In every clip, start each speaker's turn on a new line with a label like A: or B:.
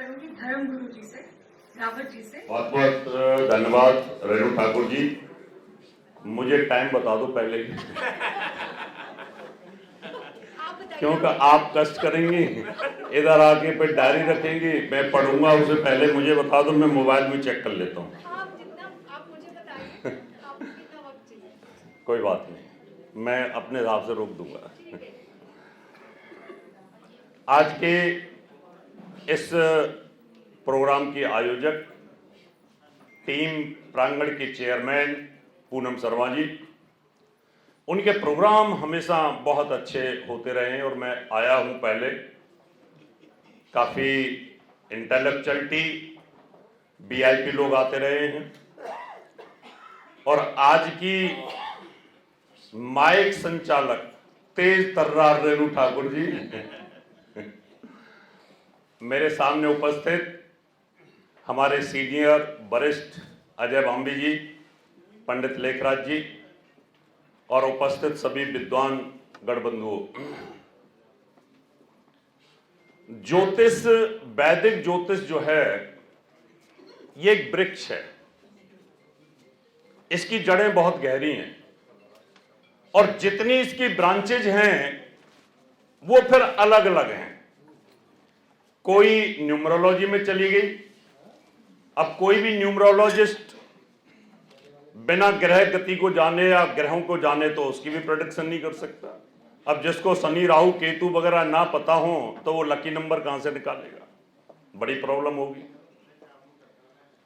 A: करूंगी धर्म गुरु जी से, रावत जी से।
B: बहुत बहुत धन्यवाद रेणु ठाकुर जी। मुझे टाइम बता दो पहले ही, क्योंकि आप कष्ट करेंगी, इधर आके फिर डायरी रखेंगी, मैं पढ़ूंगा, उससे पहले मुझे बता दो, मैं मोबाइल में चेक कर लेता हूँ।
A: आप मुझे बताइए आपको कितना वक्त चाहिए।
B: कोई बात नहीं, मैं अपने हिसाब से रोक दूंगा। आज के इस प्रोग्राम की आयोजक टीम प्रांगण के चेयरमैन पूनम शर्मा जी, उनके प्रोग्राम हमेशा बहुत अच्छे होते रहे हैं और मैं आया हूं पहले, काफ़ी इंटेलेक्चुअलिटी वीआईपी लोग आते रहे हैं और आज की माइक संचालक तेज तर्रार रेणु ठाकुर जी, मेरे सामने उपस्थित हमारे सीनियर वरिष्ठ अजय बाम्बी जी, पंडित लेखराज जी और उपस्थित सभी विद्वान गणबंधुओं। ज्योतिष, वैदिक ज्योतिष जो है ये एक वृक्ष है, इसकी जड़ें बहुत गहरी हैं और जितनी इसकी ब्रांचेज हैं वो फिर अलग अलग हैं। कोई न्यूमरोलॉजी में चली गई, अब कोई भी न्यूमरोलॉजिस्ट बिना ग्रह गति को जाने या ग्रहों को जाने तो उसकी भी प्रेडिक्शन नहीं कर सकता। अब जिसको शनि राहु केतु वगैरह ना पता हो तो वो लकी नंबर कहां से निकालेगा, बड़ी प्रॉब्लम होगी।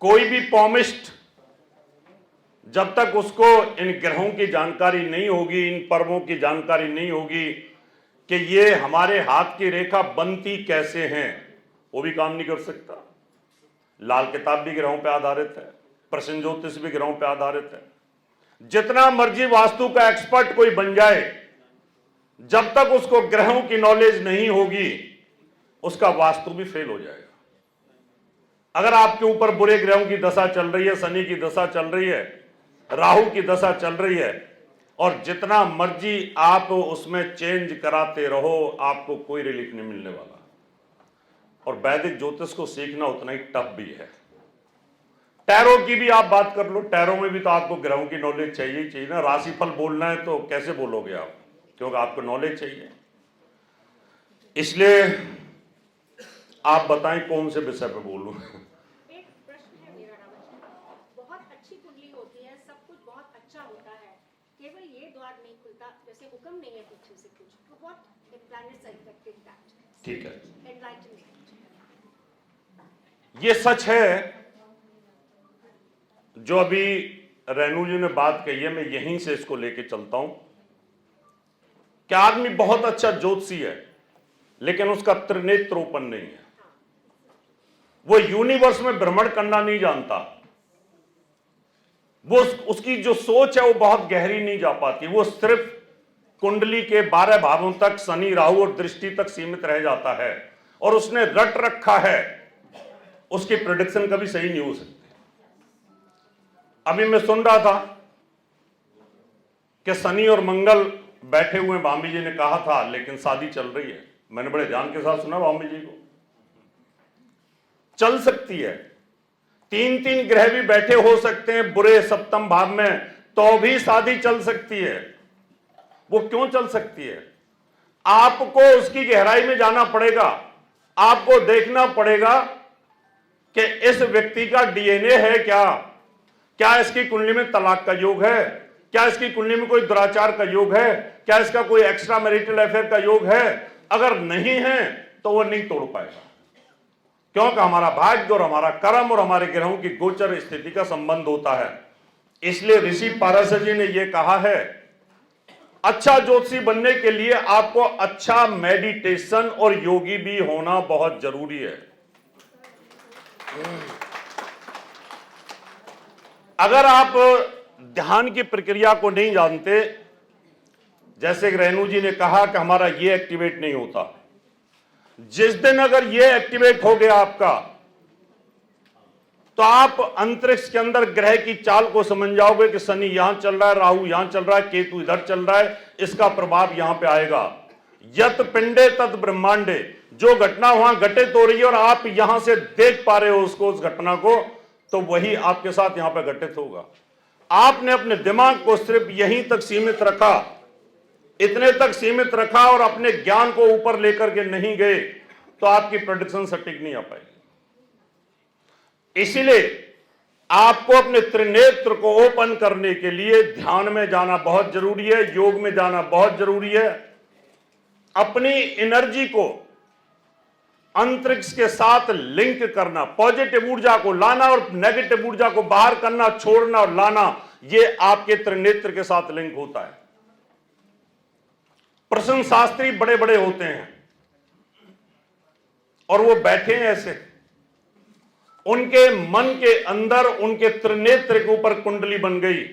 B: कोई भी पॉमिस्ट जब तक उसको इन ग्रहों की जानकारी नहीं होगी, इन पर्वों की जानकारी नहीं होगी कि ये हमारे हाथ की रेखा बनती कैसे हैं, वो भी काम नहीं कर सकता। लाल किताब भी ग्रहों पे आधारित है, प्रश्न ज्योतिष भी ग्रहों पे आधारित है। जितना मर्जी वास्तु का एक्सपर्ट कोई बन जाए, जब तक उसको ग्रहों की नॉलेज नहीं होगी उसका वास्तु भी फेल हो जाएगा। अगर आपके ऊपर बुरे ग्रहों की दशा चल रही है, शनि की दशा चल रही है, राहु की दशा चल रही है और जितना मर्जी आप उसमें चेंज कराते रहो, आपको कोई रिलीफ नहीं मिलने वाला। और वैदिक ज्योतिष को सीखना उतना ही टफ भी है। टैरो की भी आप बात कर लो, टैरो में भी तो आपको ग्रहों की नॉलेज चाहिए ना। राशिफल बोलना है तो कैसे बोलोगे आप, क्योंकि आपको नॉलेज चाहिए। इसलिए आप बताएं कौन से विषय पे बोलूं।
A: एक प्रश्न है मेरा रावत जी, बहुत अच्छी कुंडली होती है, सब कुछ बहुत अच्छा होता है, केवल ये द्वार नहीं खुलता, जैसे हुक्म नहीं है पीछे से कुछ, तो what it planets are affecting that.
B: ठीक है,
A: एनलाइटन
B: ये सच है जो अभी रेणु जी ने बात कही है, मैं यहीं से इसको लेके चलता हूं कि आदमी बहुत अच्छा ज्योतिषी है लेकिन उसका त्रिनेत्रोपन नहीं है। वो यूनिवर्स में भ्रमण करना नहीं जानता, वो उसकी जो सोच है वो बहुत गहरी नहीं जा पाती, वो सिर्फ कुंडली के 12 भावों तक, शनि राहु और दृष्टि तक सीमित रह जाता है और उसने रट रखा है, उसकी प्रेडिक्शन कभी सही नहीं हो सकती। अभी मैं सुन रहा था कि शनि और मंगल बैठे हुए, बाम्बी जी ने कहा था, लेकिन शादी चल रही है। मैंने बड़े ध्यान के साथ सुना बाम्बी जी को। चल सकती है, 3-3 ग्रह भी बैठे हो सकते हैं बुरे सप्तम भाव में, तो भी शादी चल सकती है। वो क्यों चल सकती है? आपको उसकी गहराई में जाना पड़ेगा, आपको देखना पड़ेगा कि इस व्यक्ति का डीएनए है क्या इसकी कुंडली में तलाक का योग है, क्या इसकी कुंडली में कोई दुराचार का योग है, क्या इसका कोई एक्स्ट्रा मैरिटल अफेयर का योग है। अगर नहीं है तो वो नहीं तोड़ पाएगा, क्योंकि हमारा भाग्य और हमारा कर्म और हमारे ग्रहों की गोचर स्थिति का संबंध होता है। इसलिए ऋषि पारशर जी ने यह कहा है, अच्छा ज्योतिषी बनने के लिए आपको अच्छा मेडिटेशन और योगी भी होना बहुत जरूरी है। अगर आप ध्यान की प्रक्रिया को नहीं जानते, जैसे रेणु जी ने कहा कि हमारा ये एक्टिवेट नहीं होता, जिस दिन अगर ये एक्टिवेट हो गया आपका, तो आप अंतरिक्ष के अंदर ग्रह की चाल को समझ जाओगे कि शनि यहां चल रहा है, राहु यहां चल रहा है, केतु इधर चल रहा है, इसका प्रभाव यहां पे आएगा। यत पिंडे तत् ब्रह्मांडे, जो घटना वहां घटित हो रही है और आप यहां से देख पा रहे हो उसको, उस घटना को, तो वही आपके साथ यहां पर घटित होगा। आपने अपने दिमाग को सिर्फ यहीं तक सीमित रखा, इतने तक सीमित रखा और अपने ज्ञान को ऊपर लेकर के नहीं गए, तो आपकी प्रेडिक्शन सटीक नहीं आ पाएगी। इसीलिए आपको अपने त्रिनेत्र को ओपन करने के लिए ध्यान में जाना बहुत जरूरी है, योग में जाना बहुत जरूरी है। अपनी एनर्जी को अंतरिक्ष के साथ लिंक करना, पॉजिटिव ऊर्जा को लाना और नेगेटिव ऊर्जा को बाहर करना, छोड़ना और लाना, यह आपके त्रिनेत्र के साथ लिंक होता है। प्रश्न शास्त्री बड़े बड़े होते हैं और वो बैठे हैं ऐसे, उनके मन के अंदर उनके त्रिनेत्र के ऊपर कुंडली बन गई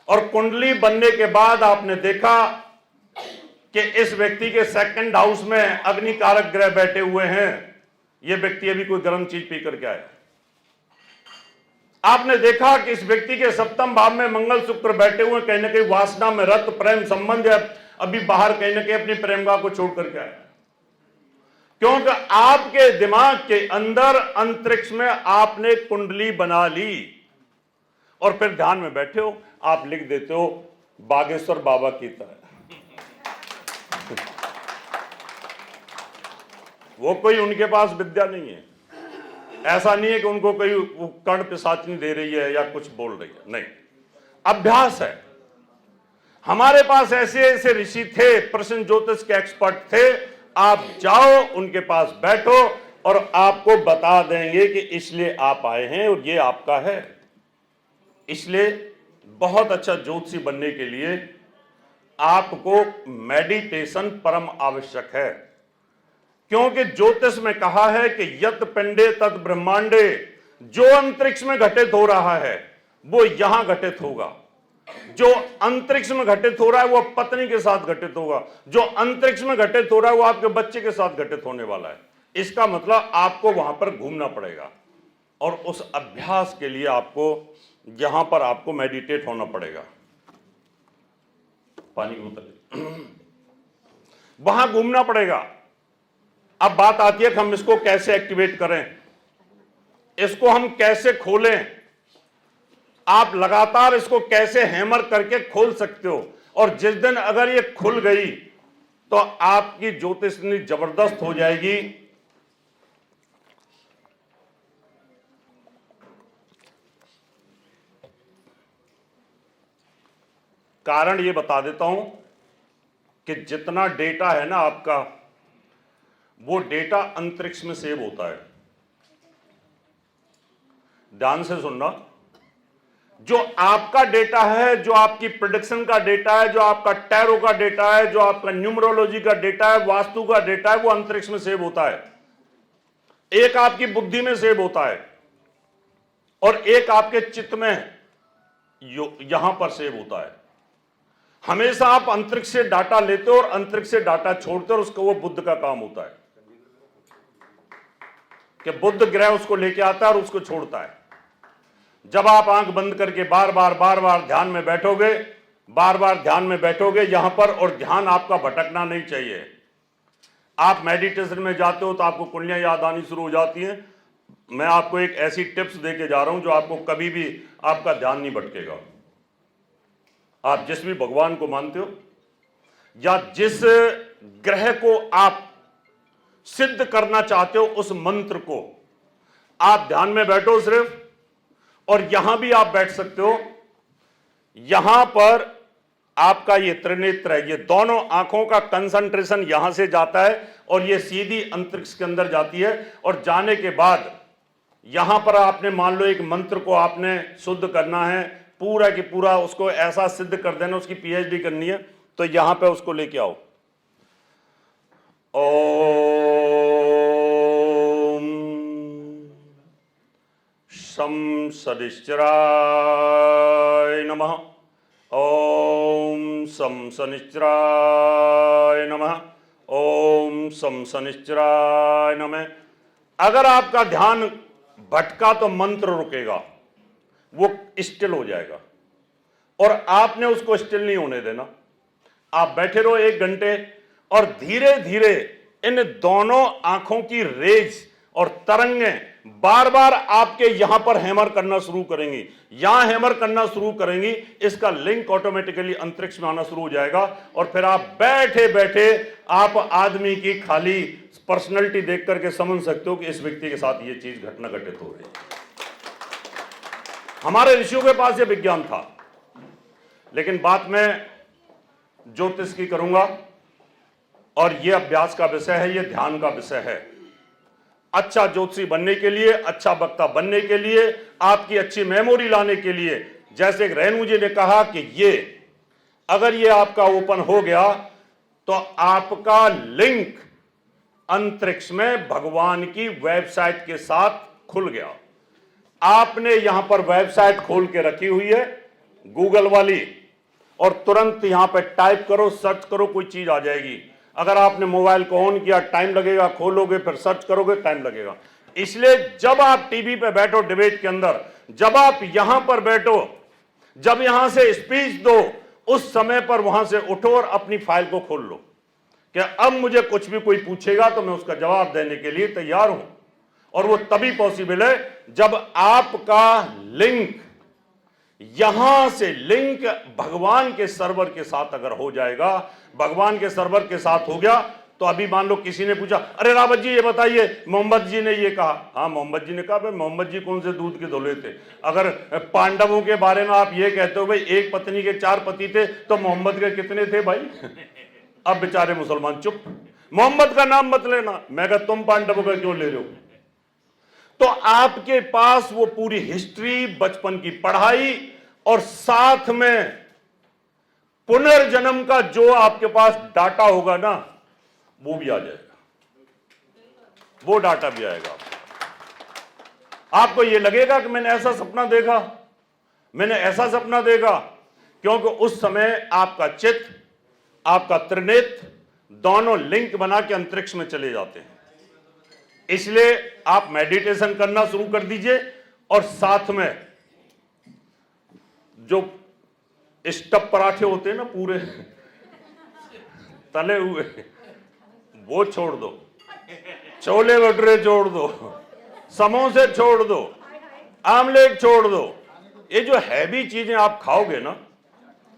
B: और कुंडली बनने के बाद आपने देखा कि इस व्यक्ति के सेकंड हाउस में अग्नि कारक ग्रह बैठे हुए हैं। यह व्यक्ति अभी कोई गर्म चीज पी करके आया। आपने देखा कि इस व्यक्ति के सप्तम भाव में मंगल शुक्र बैठे हुए, कहीं ना कहीं वासना में रत प्रेम संबंध है, अभी बाहर कहीं ना कहीं अपनी प्रेमिका को छोड़ करके आया। क्योंकि आपके दिमाग के अंदर अंतरिक्ष में आपने कुंडली बना ली और फिर ध्यान में बैठे हो, आप लिख देते हो बागेश्वर बाबा की तरह। वो कोई उनके पास विद्या नहीं है, ऐसा नहीं है कि उनको कोई कर्ण पिशाचिनी दे रही है या कुछ बोल रही है, नहीं, अभ्यास है। हमारे पास ऐसे ऐसे ऋषि थे, प्रश्न ज्योतिष के एक्सपर्ट थे, आप जाओ उनके पास बैठो और आपको बता देंगे कि इसलिए आप आए हैं और ये आपका है। इसलिए बहुत अच्छा ज्योतिषी बनने के लिए आपको मेडिटेशन परम आवश्यक है। क्योंकि ज्योतिष में कहा है कि यत पिंडे तत् ब्रह्मांडे, जो अंतरिक्ष में घटित हो रहा है वो यहां घटित होगा। जो अंतरिक्ष में घटित हो रहा है वो पत्नी के साथ घटित होगा, जो अंतरिक्ष में घटित हो रहा है वो आपके बच्चे के साथ घटित होने वाला है। इसका मतलब आपको वहां पर घूमना पड़ेगा और उस अभ्यास के लिए आपको यहां पर आपको मेडिटेट होना पड़ेगा। पानी की बोतल वहां घूमना पड़ेगा। अब बात आती है कि हम इसको कैसे एक्टिवेट करें, इसको हम कैसे खोलें। आप लगातार इसको कैसे हैमर करके खोल सकते हो, और जिस दिन अगर ये खुल गई तो आपकी ज्योतिष इतनी जबरदस्त हो जाएगी। कारण ये बता देता हूं कि जितना डेटा है ना आपका, वो डेटा अंतरिक्ष में सेव होता है। ध्यान से सुनना, जो आपका डेटा है, जो आपकी प्रेडिक्शन का डेटा है, जो आपका टैरो का डेटा है, जो आपका न्यूमरोलॉजी का डेटा है, वास्तु का डेटा है, वो अंतरिक्ष में सेव होता है। एक आपकी बुद्धि में सेव होता है और एक आपके चित्त में यहां पर सेव होता है। हमेशा आप अंतरिक्ष से डाटा लेते हो और अंतरिक्ष से डाटा छोड़ते हो, और उसको वो बुद्ध का काम होता है कि बुद्ध ग्रह उसको लेके आता है और उसको छोड़ता है। जब आप आंख बंद करके बार बार ध्यान में बैठोगे, बार बार ध्यान में बैठोगे यहां पर, और ध्यान आपका भटकना नहीं चाहिए। आप मेडिटेशन में जाते हो तो आपको कुंडलियां याद आनी शुरू हो जाती हैं। मैं आपको एक ऐसी टिप्स देके जा रहा हूं जो आपको कभी भी आपका ध्यान नहीं भटकेगा। आप जिस भी भगवान को मानते हो या जिस ग्रह को आप सिद्ध करना चाहते हो, उस मंत्र को आप ध्यान में बैठो सिर्फ, और यहां भी आप बैठ सकते हो। यहां पर आपका ये त्रिनेत्र है, ये दोनों आंखों का कंसंट्रेशन यहां से जाता है और ये सीधी अंतरिक्ष के अंदर जाती है। और जाने के बाद यहां पर आपने मान लो एक मंत्र को आपने शुद्ध करना है, पूरा की पूरा उसको ऐसा सिद्ध कर देना, उसकी पीएचडी करनी है, तो यहां पे उसको लेके आओ। ओम शं शनिश्चराय नमः। ओम शं शनिश्चराय नमः। ओम शं शनिश्चराय नमः। अगर आपका ध्यान भटका तो मंत्र रुकेगा, वो स्टिल हो जाएगा, और आपने उसको स्टिल नहीं होने देना। आप बैठे रहो 1 घंटे और धीरे धीरे इन दोनों आंखों की रेज और तरंगें बार बार आपके यहां पर हैमर करना शुरू करेंगी, यहां हैमर करना शुरू करेंगी, इसका लिंक ऑटोमेटिकली अंतरिक्ष में आना शुरू हो जाएगा और फिर आप बैठे बैठे आप आदमी की खाली पर्सनैलिटी देख करके समझ सकते हो कि इस व्यक्ति के साथ ये चीज घटना घटित हो रही है। हमारे ऋषियों के पास ये विज्ञान था, लेकिन बात मैं ज्योतिष की करूंगा और ये अभ्यास का विषय है, ये ध्यान का विषय है। अच्छा ज्योतिषी बनने के लिए, अच्छा वक्ता बनने के लिए, आपकी अच्छी मेमोरी लाने के लिए, जैसे रेणु जी ने कहा कि ये अगर ये आपका ओपन हो गया तो आपका लिंक अंतरिक्ष में भगवान की वेबसाइट के साथ खुल गया। आपने यहां पर वेबसाइट खोल के रखी हुई है गूगल वाली, और तुरंत यहां पर टाइप करो, सर्च करो, कोई चीज आ जाएगी। अगर आपने मोबाइल को ऑन किया टाइम लगेगा, खोलोगे फिर सर्च करोगे टाइम लगेगा। इसलिए जब आप टीवी पे बैठो डिबेट के अंदर, जब आप यहां पर बैठो, जब यहां से स्पीच दो, उस समय पर वहां से उठो और अपनी फाइल को खोल लो कि अब मुझे कुछ भी कोई पूछेगा तो मैं उसका जवाब देने के लिए तैयार हूं। और वो तभी पॉसिबल है जब आपका लिंक, यहां से लिंक भगवान के सर्वर के साथ अगर हो जाएगा, भगवान के सर्वर के साथ हो गया तो अभी मान लो किसी ने पूछा, अरे रावत जी ये बताइए मोहम्मद जी ने ये कहा। हाँ, मोहम्मद जी ने कहा। भाई मोहम्मद जी कौन से दूध के धोले थे? अगर पांडवों के बारे में आप ये कहते हो भाई एक पत्नी के 4 पति थे, तो मोहम्मद के कितने थे भाई? अब बेचारे मुसलमान चुप, मोहम्मद का नाम मत लेना। मैं कहा तुम पांडवों का क्यों ले रहे हो? तो आपके पास वो पूरी हिस्ट्री, बचपन की पढ़ाई और साथ में पुनर्जन्म का जो आपके पास डाटा होगा ना, वो भी आ जाएगा, वो डाटा भी आएगा। आपको ये लगेगा कि मैंने ऐसा सपना देखा, मैंने ऐसा सपना देखा, क्योंकि उस समय आपका चित्त, आपका त्रिनेत्र दोनों लिंक बना के अंतरिक्ष में चले जाते हैं। इसलिए आप मेडिटेशन करना शुरू कर दीजिए और साथ में जो स्टफ पराठे होते हैं ना पूरे तले हुए, वो छोड़ दो, छोले भटूरे छोड़ दो, समोसे छोड़ दो, आमलेट छोड़ दो। ये जो हैवी चीजें आप खाओगे ना,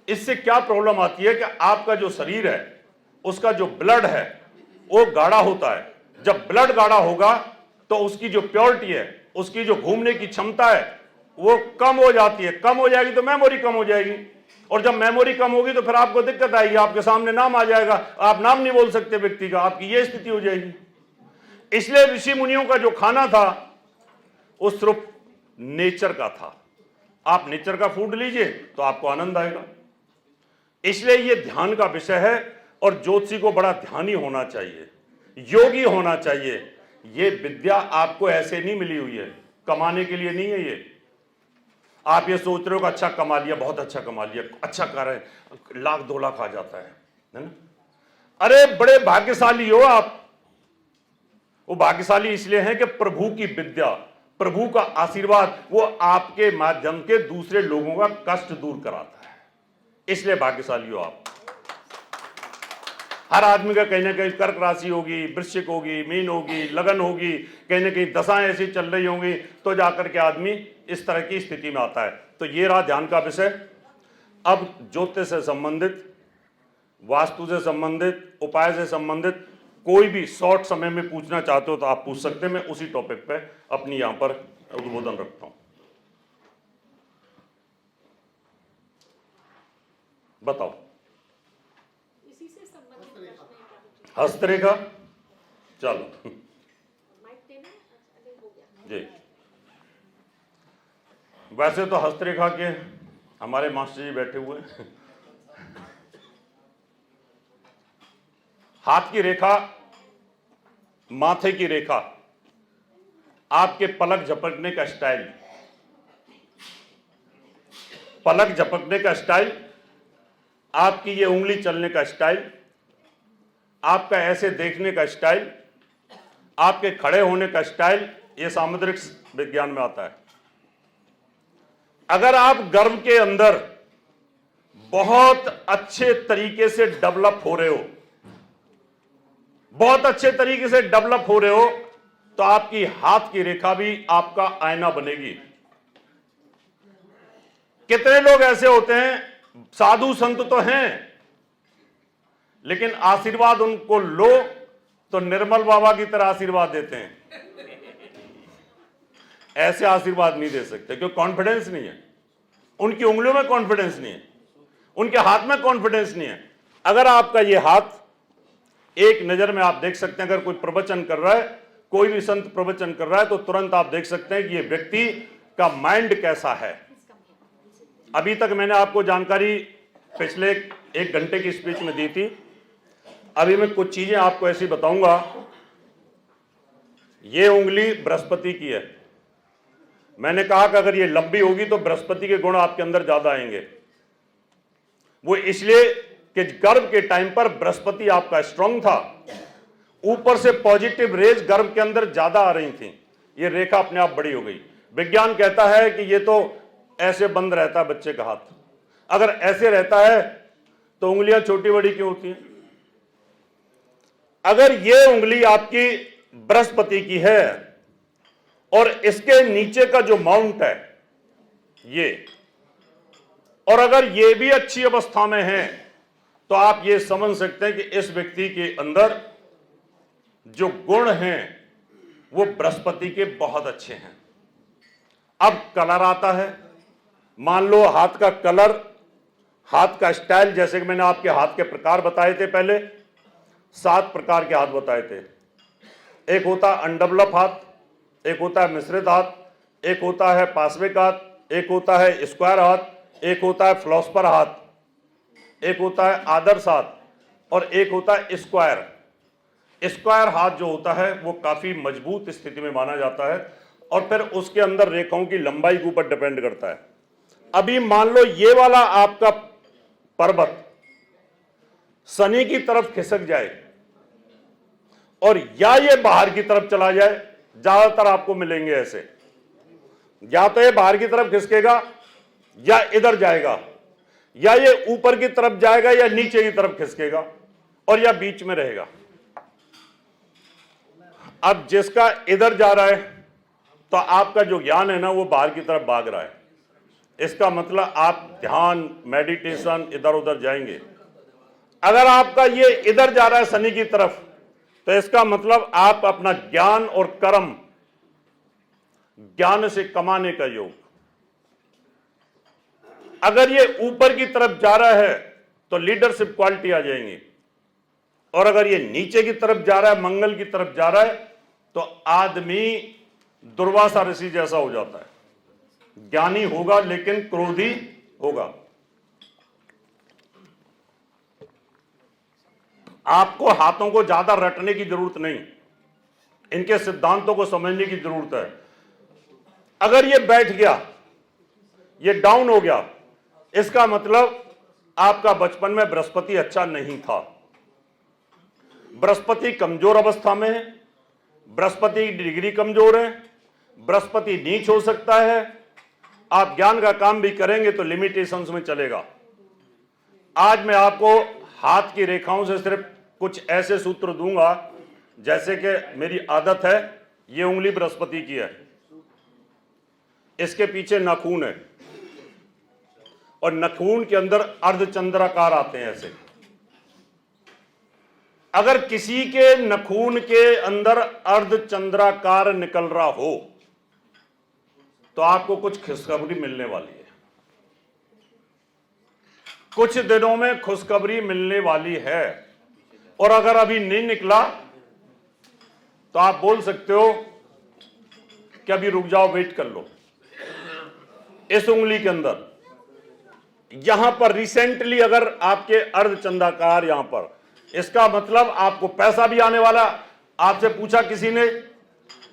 B: इससे क्या प्रॉब्लम आती है कि आपका जो शरीर है, उसका जो ब्लड है वो गाढ़ा होता है। जब ब्लड गाढ़ा होगा तो उसकी जो प्योरिटी है, उसकी जो घूमने की क्षमता है वो कम हो जाती है। कम हो जाएगी तो मेमोरी कम हो जाएगी, और जब मेमोरी कम होगी तो फिर आपको दिक्कत आएगी, आपके सामने नाम आ जाएगा, आप नाम नहीं बोल सकते व्यक्ति का, आपकी ये स्थिति हो जाएगी। इसलिए ऋषि मुनियों का जो खाना था वो सिर्फ नेचर का था। आप नेचर का फूड लीजिए तो आपको आनंद आएगा। इसलिए ये ध्यान का विषय है और ज्योतिषी को बड़ा ध्यानी होना चाहिए, योगी होना चाहिए। ये विद्या आपको ऐसे नहीं मिली हुई है, कमाने के लिए नहीं है ये। आप ये सोच रहे हो कि अच्छा कमा लिया, बहुत अच्छा कमा लिया, अच्छा कर रहे हैं, 1 लाख 2 लाख आ जाता है ना? अरे बड़े भाग्यशाली हो आप। वो भाग्यशाली इसलिए हैं कि प्रभु की विद्या, प्रभु का आशीर्वाद वो आपके माध्यम के दूसरे लोगों का कष्ट दूर कराता है, इसलिए भाग्यशाली हो आप। हर आदमी का कहीं ना कहीं कर्क राशि होगी, वृश्चिक होगी, मीन होगी, लगन होगी, कहीं ना कहीं दशाएं ऐसी चल रही होंगी, तो जाकर के आदमी इस तरह की स्थिति में आता है। तो ये रहा ध्यान का विषय। अब ज्योतिष से संबंधित, वास्तु से संबंधित, उपाय से संबंधित कोई भी शॉर्ट समय में पूछना चाहते हो तो आप पूछ सकते हैं। मैं उसी टॉपिक पे अपनी यहां पर उद्बोधन रखता हूं। बताओ।
A: इसी से संबंधित प्रश्न है।
B: हस्तरेखा, चलो
A: माइक देना, अच्छा हो गया
B: जी। वैसे तो हस्तरेखा के हमारे मास्टर जी बैठे हुए हैं। हाथ की रेखा, माथे की रेखा, आपके पलक झपकने का स्टाइल, पलक झपकने का स्टाइल, आपकी ये उंगली चलने का स्टाइल, आपका ऐसे देखने का स्टाइल, आपके खड़े होने का स्टाइल, ये सामुद्रिक विज्ञान में आता है। अगर आप गर्भ के अंदर बहुत अच्छे तरीके से डेवलप हो रहे हो, बहुत अच्छे तरीके से डेवलप हो रहे हो तो आपकी हाथ की रेखा भी आपका आईना बनेगी। कितने लोग ऐसे होते हैं, साधु संत तो हैं, लेकिन आशीर्वाद उनको लो तो निर्मल बाबा की तरह आशीर्वाद देते हैं। ऐसे आशीर्वाद नहीं दे सकते क्योंकि कॉन्फिडेंस नहीं है, उनकी उंगलियों में कॉन्फिडेंस नहीं है, उनके हाथ में कॉन्फिडेंस नहीं है। अगर आपका ये हाथ एक नजर में आप देख सकते हैं, अगर कोई प्रवचन कर रहा है, कोई भी संत प्रवचन कर रहा है, तो तुरंत आप देख सकते हैं कि ये व्यक्ति का माइंड कैसा है। अभी तक मैंने आपको जानकारी पिछले 1 घंटे की स्पीच में दी थी। अभी मैं कुछ चीजें आपको ऐसी बताऊंगा। ये उंगली बृहस्पति की है। मैंने कहा कि अगर ये लंबी होगी तो बृहस्पति के गुण आपके अंदर ज्यादा आएंगे। वो इसलिए कि गर्भ के टाइम पर बृहस्पति आपका स्ट्रांग था, ऊपर से पॉजिटिव रेज गर्भ के अंदर ज्यादा आ रही थी, ये रेखा अपने आप बड़ी हो गई। विज्ञान कहता है कि ये तो ऐसे बंद रहता है बच्चे का हाथ, अगर ऐसे रहता है तो उंगलियां छोटी बड़ी क्यों होती हैं? अगर ये उंगली आपकी बृहस्पति की है और इसके नीचे का जो माउंट है ये, और अगर ये भी अच्छी अवस्था में है, तो आप ये समझ सकते हैं कि इस व्यक्ति के अंदर जो गुण हैं वो बृहस्पति के बहुत अच्छे हैं। अब कलर आता है, मान लो हाथ का कलर, हाथ का स्टाइल, जैसे कि मैंने आपके हाथ के प्रकार बताए थे, पहले 7 प्रकार के हाथ बताए थे। एक होता है अनडेवलप हाथ, एक होता है मिश्रित हाथ, एक होता है पार्श्विक हाथ, एक होता है स्क्वायर हाथ, एक होता है फ्लॉस्पर हाथ, एक होता है आदर्श हाथ, और एक होता है स्क्वायर। स्क्वायर हाथ जो होता है वो काफी मजबूत स्थिति में माना जाता है, और फिर उसके अंदर रेखाओं की लंबाई के ऊपर डिपेंड करता है। अभी मान लो ये वाला आपका पर्वत शनि की तरफ खिसक जाए और या ये बाहर की तरफ चला जाए, ज्यादातर आपको मिलेंगे ऐसे, या तो ये बाहर की तरफ खिसकेगा या इधर जाएगा, या ये ऊपर की तरफ जाएगा या नीचे की तरफ खिसकेगा, और या बीच में रहेगा। अब जिसका इधर जा रहा है तो आपका जो ज्ञान है ना वो बाहर की तरफ भाग रहा है, इसका मतलब आप ध्यान मेडिटेशन इधर उधर जाएंगे। अगर आपका ये इधर जा रहा है शनि की तरफ, तो इसका मतलब आप अपना ज्ञान और कर्म, ज्ञान से कमाने का योग। अगर ये ऊपर की तरफ जा रहा है तो लीडरशिप क्वालिटी आ जाएंगी, और अगर ये नीचे की तरफ जा रहा है, मंगल की तरफ जा रहा है, तो आदमी दुर्वासा ऋषि जैसा हो जाता है। ज्ञानी होगा लेकिन क्रोधी होगा। आपको हाथों को ज्यादा रटने की जरूरत नहीं, इनके सिद्धांतों को समझने की जरूरत है। अगर ये बैठ गया, ये डाउन हो गया, इसका मतलब आपका बचपन में बृहस्पति अच्छा नहीं था, बृहस्पति कमजोर अवस्था में है, बृहस्पति की डिग्री कमजोर है, बृहस्पति नीच हो सकता है। आप ज्ञान का काम भी करेंगे तो लिमिटेशंस में चलेगा। आज मैं आपको हाथ की रेखाओं से सिर्फ कुछ ऐसे सूत्र दूंगा, जैसे कि मेरी आदत है, ये उंगली बृहस्पति की है, इसके पीछे नाखून है, और नाखून के अंदर अर्धचंद्राकार आते हैं ऐसे। अगर किसी के नाखून के अंदर अर्धचंद्राकार निकल रहा हो तो आपको कुछ खुशखबरी मिलने वाली है, कुछ दिनों में खुशखबरी मिलने वाली है। और अगर अभी नहीं निकला तो आप बोल सकते हो कि अभी रुक जाओ, वेट कर लो। इस उंगली के अंदर यहां पर रिसेंटली अगर आपके अर्धचंद्राकार यहां पर, इसका मतलब आपको पैसा भी आने वाला। आपसे पूछा किसी ने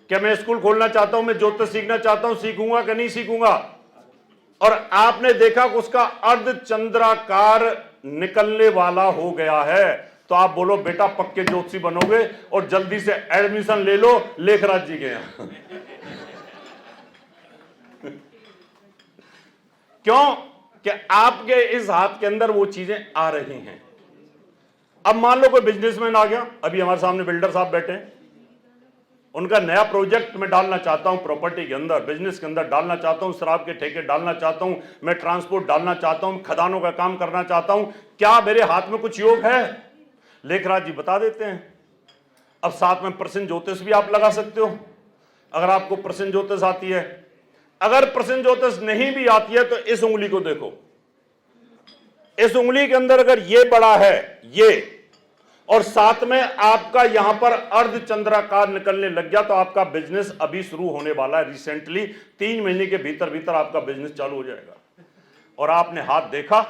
B: कि मैं स्कूल खोलना चाहता हूं, मैं ज्योतिष सीखना चाहता हूं, सीखूंगा कि नहीं सीखूंगा, और आपने देखा कि उसका अर्धचंद्राकार निकलने वाला हो गया है, तो आप बोलो बेटा पक्के ज्योतिषी बनोगे और जल्दी से एडमिशन ले लो लेखराज जी के यहां। क्यों? कि आपके इस हाथ के अंदर वो चीजें आ रही हैं। अब मान लो कोई बिजनेसमैन आ गया, अभी हमारे सामने बिल्डर साहब बैठे हैं, उनका नया प्रोजेक्ट मैं डालना चाहता हूं, प्रॉपर्टी के अंदर, बिजनेस के अंदर डालना चाहता हूं, शराब के ठेके डालना चाहता हूं, मैं ट्रांसपोर्ट डालना चाहता हूं, खदानों का काम करना चाहता हूं, क्या मेरे हाथ में कुछ योग है? लेखराज जी बता देते हैं। अब साथ में प्रसन्न ज्योतिष भी आप लगा सकते हो, अगर आपको प्रसन्न ज्योतिष आती है। अगर प्रसन्न ज्योतिष नहीं भी आती है तो इस उंगली को देखो, इस उंगली के अंदर अगर ये बड़ा है ये, और साथ में आपका यहां पर अर्ध चंद्राकार निकलने लग गया, तो आपका बिजनेस अभी शुरू होने वाला है। रिसेंटली 3 महीने के भीतर भीतर आपका बिजनेस चालू हो जाएगा। और आपने हाथ देखा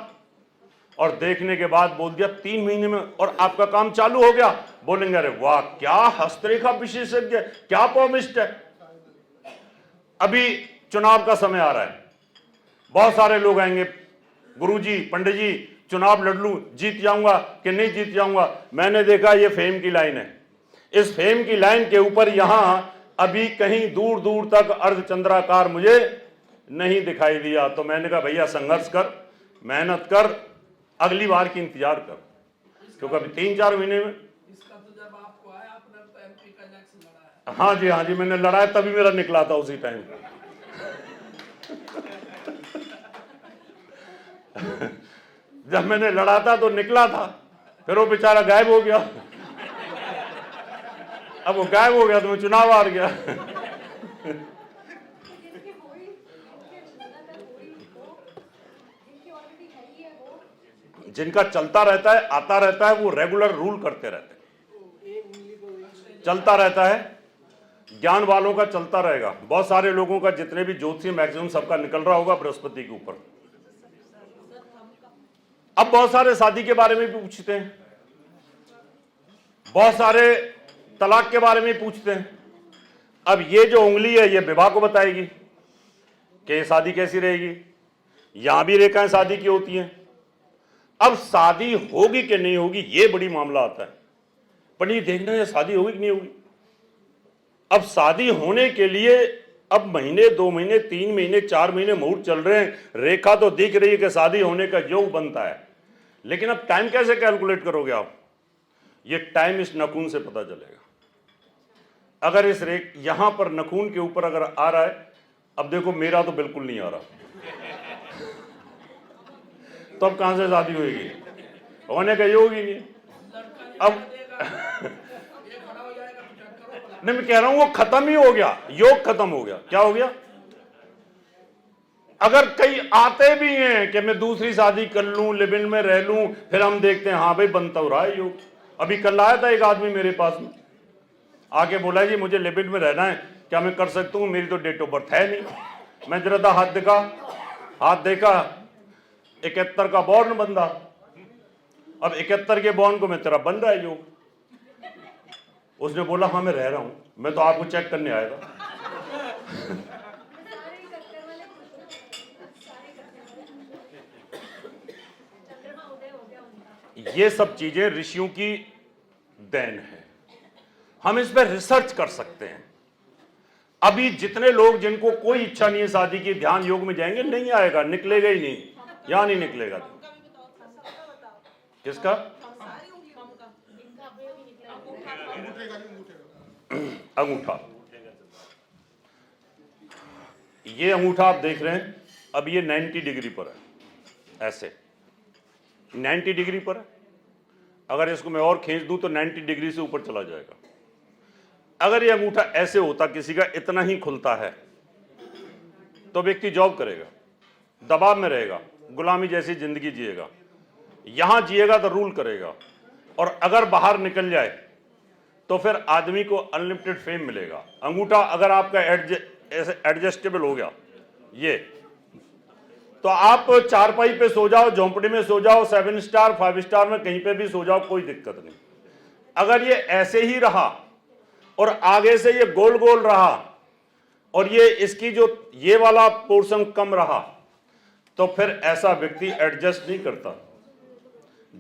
B: और देखने के बाद बोल दिया 3 महीने में और आपका काम चालू हो गया, बोलेंगे अरे वाह क्या हस्तरेखा विशेषज्ञ, क्या पॉमिस्ट है। अभी चुनाव का समय आ रहा है, बहुत सारे लोग आएंगे, गुरुजी पंडित जी चुनाव लड़ लूं, जीत जाऊंगा कि नहीं जीत जाऊंगा। मैंने देखा ये फेम की लाइन है, इस फेम की लाइन के ऊपर यहां अभी कहीं दूर दूर तक अर्धचंद्राकार मुझे नहीं दिखाई दिया। तो मैंने कहा भैया संघर्ष कर, मेहनत कर, अगली बार की इंतजार कर, क्योंकि अभी 3-4 महीने में
C: इसका तो जब आपको आया आपने तो एमपी का इलेक्शन लड़ा है।
B: हाँ जी मैंने लड़ा है, तभी मेरा निकला था उसी टाइम। जब मैंने लड़ा था तो निकला था, फिर वो बेचारा गायब हो गया। अब वो गायब हो गया तो मैं चुनाव हार गया। जिनका चलता रहता है, आता रहता है, वो रेगुलर रूल करते रहते हैं, चलता रहता है। ज्ञान वालों का चलता रहेगा। बहुत सारे लोगों का, जितने भी ज्योतिषी मैक्सिमम सबका निकल रहा होगा बृहस्पति के ऊपर। अब बहुत सारे शादी के बारे में भी पूछते हैं, बहुत सारे तलाक के बारे में पूछते हैं। अब ये जो उंगली है ये विवाह को बताएगी कि ये शादी कैसी रहेगी। यहां भी रेखाएं शादी की होती हैं। अब शादी होगी कि नहीं होगी ये बड़ी मामला आता है, पर ये देखना है शादी होगी कि नहीं होगी। अब शादी होने के लिए अब महीने, 2 महीने, 3 महीने, 4 महीने मुहूर्त चल रहे हैं, रेखा तो दिख रही है कि शादी होने का योग बनता है, लेकिन अब टाइम कैसे कैलकुलेट करोगे आप? ये टाइम इस नखून से पता चलेगा। अगर इस यहां पर नखून के ऊपर अगर आ रहा है, अब देखो मेरा तो बिल्कुल नहीं आ रहा, तो अब कहां से शादी होगी? होने का योग ही नहीं। अब नहीं, मैं कह रहा हूं वो खत्म ही हो गया, योग खत्म हो गया। क्या हो गया? अगर कई आते भी हैं कि मैं दूसरी शादी कर लूं, लिव इन में रह लूं, फिर हम देखते हैं हाँ भाई बनता हो रहा है योग। अभी कल आया था एक आदमी मेरे पास में, आके बोला जी मुझे लिव इन में रहना है, क्या मैं कर सकता हूं? मेरी तो डेट ऑफ बर्थ है नहीं। मैं जरा हाथ देखा 71 का बॉर्न बंदा। अब 71 के बॉर्न को मैं तेरा बन रहा है योग। उसने बोला हाँ मैं रह रहा हूं, मैं तो आपको चेक करने आया था। ये सब चीजें ऋषियों की देन है, हम इस पर रिसर्च कर सकते हैं। अभी जितने लोग जिनको कोई इच्छा नहीं है शादी की, ध्यान योग में जाएंगे, नहीं आएगा, निकलेगा ही नहीं, यहां नहीं निकलेगा। किसका? अंगूठा। ये अंगूठा आप देख रहे हैं, अब ये 90 डिग्री पर है, ऐसे 90 डिग्री पर है। अगर इसको मैं और खींच दूं तो 90 डिग्री से ऊपर चला जाएगा। अगर ये अंगूठा ऐसे होता, किसी का इतना ही खुलता है, तो व्यक्ति जॉब करेगा, दबाव में रहेगा, गुलामी जैसी जिंदगी जिएगा। यहां जिएगा तो रूल करेगा, और अगर बाहर निकल जाए तो फिर आदमी को अनलिमिटेड फेम मिलेगा। अंगूठा अगर आपका एडजस्टेबल हो गया ये, तो आप चारपाई पे सो जाओ, झोंपड़ी में सो जाओ, 7 स्टार 5 स्टार में कहीं पे भी सो जाओ, कोई दिक्कत नहीं। अगर ये ऐसे ही रहा और आगे से ये गोल गोल रहा और ये इसकी जो ये वाला पोर्शन कम रहा, तो फिर ऐसा व्यक्ति एडजस्ट नहीं करता,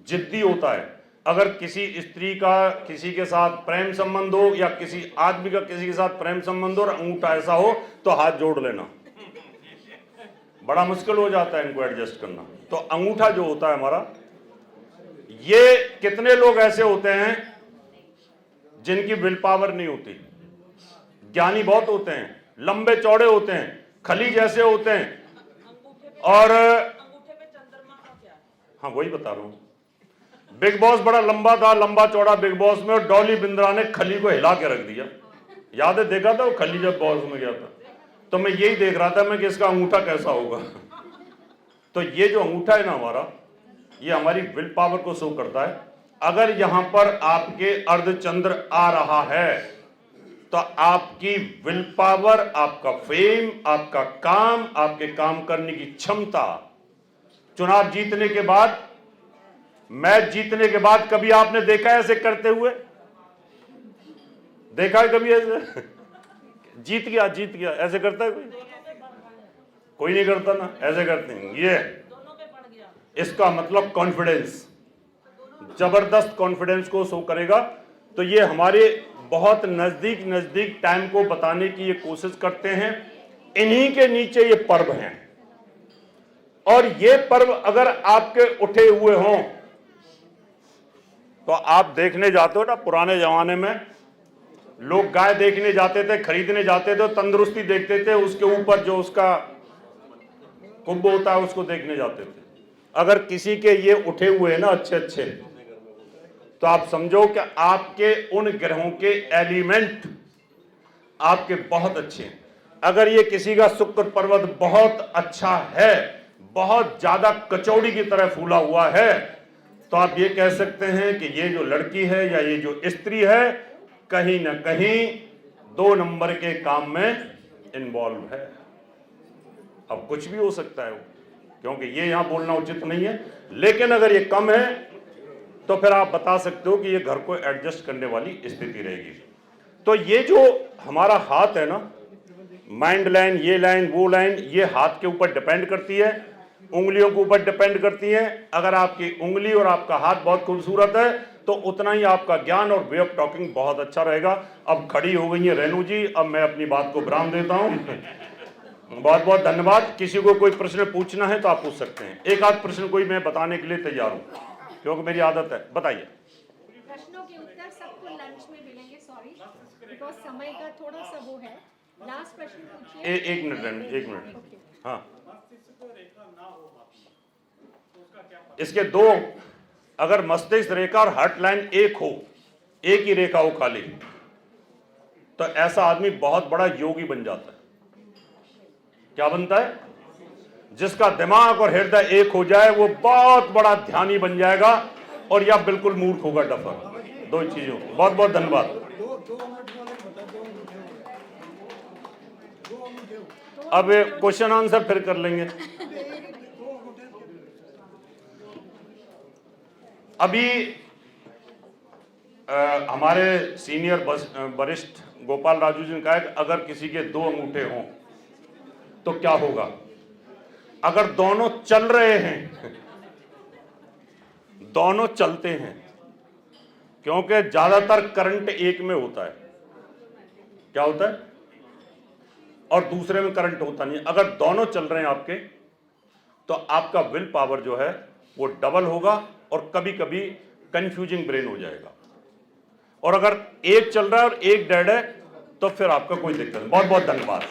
B: जिद्दी होता है। अगर किसी स्त्री का किसी के साथ प्रेम संबंध हो, या किसी आदमी का किसी के साथ प्रेम संबंध हो और अंगूठा ऐसा हो, तो हाथ जोड़ लेना, बड़ा मुश्किल हो जाता है इनको एडजस्ट करना। तो अंगूठा जो होता है हमारा, ये कितने लोग ऐसे होते हैं जिनकी विल पावर नहीं होती? ज्ञानी बहुत होते हैं, लंबे चौड़े होते हैं, खली जैसे होते हैं, और
D: अंगूठे पे चंद्रमा का क्या है?
B: हाँ वही बता रहा हूं। बिग बॉस बड़ा लंबा था, लंबा चौड़ा बिग बॉस में, और डॉली बिंद्रा ने खली को हिला के रख दिया। याद है, देखा था वो खली जब बॉस में गया था, तो मैं यही देख रहा था मैं कि इसका अंगूठा कैसा होगा। तो ये जो अंगूठा है ना हमारा, ये हमारी विल पावर को शो करता है। अगर यहां पर आपके अर्धचंद्र आ रहा है तो आपकी विल पावर, आपका फेम, आपका काम, आपके काम करने की क्षमता, चुनाव जीतने के बाद, मैच जीतने के बाद कभी आपने देखा है ऐसे करते हुए? देखा है कभी ऐसे? जीत गया ऐसे करता है कोई? कोई नहीं करता ना, ऐसे करते हैं। ये
D: दोनों पे पड़ गया।
B: इसका मतलब कॉन्फिडेंस, जबरदस्त कॉन्फिडेंस को शो करेगा। तो ये हमारे बहुत नजदीक टाइम को बताने की ये कोशिश करते हैं। इन्हीं के नीचे ये पर्व हैं, और ये पर्व अगर आपके उठे हुए हों तो आप देखने जाते हो ना, पुराने जमाने में लोग गाय देखने जाते थे, खरीदने जाते थे, तंदुरुस्ती देखते थे, उसके ऊपर जो उसका कुंभ होता है उसको देखने जाते थे। अगर किसी के ये उठे हुए हैं ना अच्छे, तो आप समझो कि आपके उन ग्रहों के एलिमेंट आपके बहुत अच्छे हैं। अगर ये किसी का शुक्र पर्वत बहुत अच्छा है, बहुत ज्यादा कचौड़ी की तरह फूला हुआ है, तो आप ये कह सकते हैं कि ये जो लड़की है या ये जो स्त्री है कहीं ना कहीं 2 नंबर के काम में इन्वॉल्व है। अब कुछ भी हो सकता है, क्योंकि ये यहां बोलना उचित नहीं है, लेकिन अगर ये कम है तो फिर आप बता सकते हो कि ये घर को एडजस्ट करने वाली स्थिति रहेगी। तो ये जो हमारा हाथ है ना, माइंड लाइन, ये लाइन, वो लाइन, ये हाथ के ऊपर डिपेंड करती है, उंगलियों के ऊपर डिपेंड करती है। अगर आपकी उंगली और आपका हाथ बहुत खूबसूरत है तो उतना ही आपका ज्ञान और वे ऑफ टॉकिंग बहुत अच्छा रहेगा। अब खड़ी हो गई है रेनू जी, अब मैं अपनी बात को विराम देता हूं। बहुत बहुत धन्यवाद। किसी को कोई प्रश्न पूछना है तो आप पूछ सकते हैं। एक आध प्रश्न कोई मैं बताने के लिए तैयार हूं, क्योंकि मेरी आदत है। बताइए।
A: प्रश्नों के उत्तर सबको लंच में मिलेंगे, सॉरी बिकॉज समय का थोड़ा सा वो है। लास्ट प्रश्न पूछिए।
B: एक मिनट, एक मिनट। हाँ, इसके 2, अगर मस्तिष्क रेखा और हार्ट लाइन एक हो, एक ही रेखा हो खाली, तो ऐसा आदमी बहुत बड़ा योगी बन जाता है। क्या बनता है? जिसका दिमाग और हृदय एक हो जाए वो बहुत बड़ा ध्यानी बन जाएगा, और या बिल्कुल मूर्ख होगा, डफर। 2 चीजों। बहुत बहुत धन्यवाद। अब क्वेश्चन आंसर फिर कर लेंगे। अभी हमारे सीनियर वरिष्ठ गोपाल राजू जी ने कहा कि अगर किसी के 2 अंगूठे हों तो क्या होगा? अगर दोनों चल रहे हैं, दोनों चलते हैं, क्योंकि ज्यादातर करंट एक में होता है। क्या होता है? और दूसरे में करंट होता नहीं। अगर दोनों चल रहे हैं आपके, तो आपका विल पावर जो है वो डबल होगा, और कभी कभी कंफ्यूजिंग ब्रेन हो जाएगा। और अगर एक चल रहा है और एक डेड है तो फिर आपका कोई दिक्कत नहीं। बहुत बहुत धन्यवाद।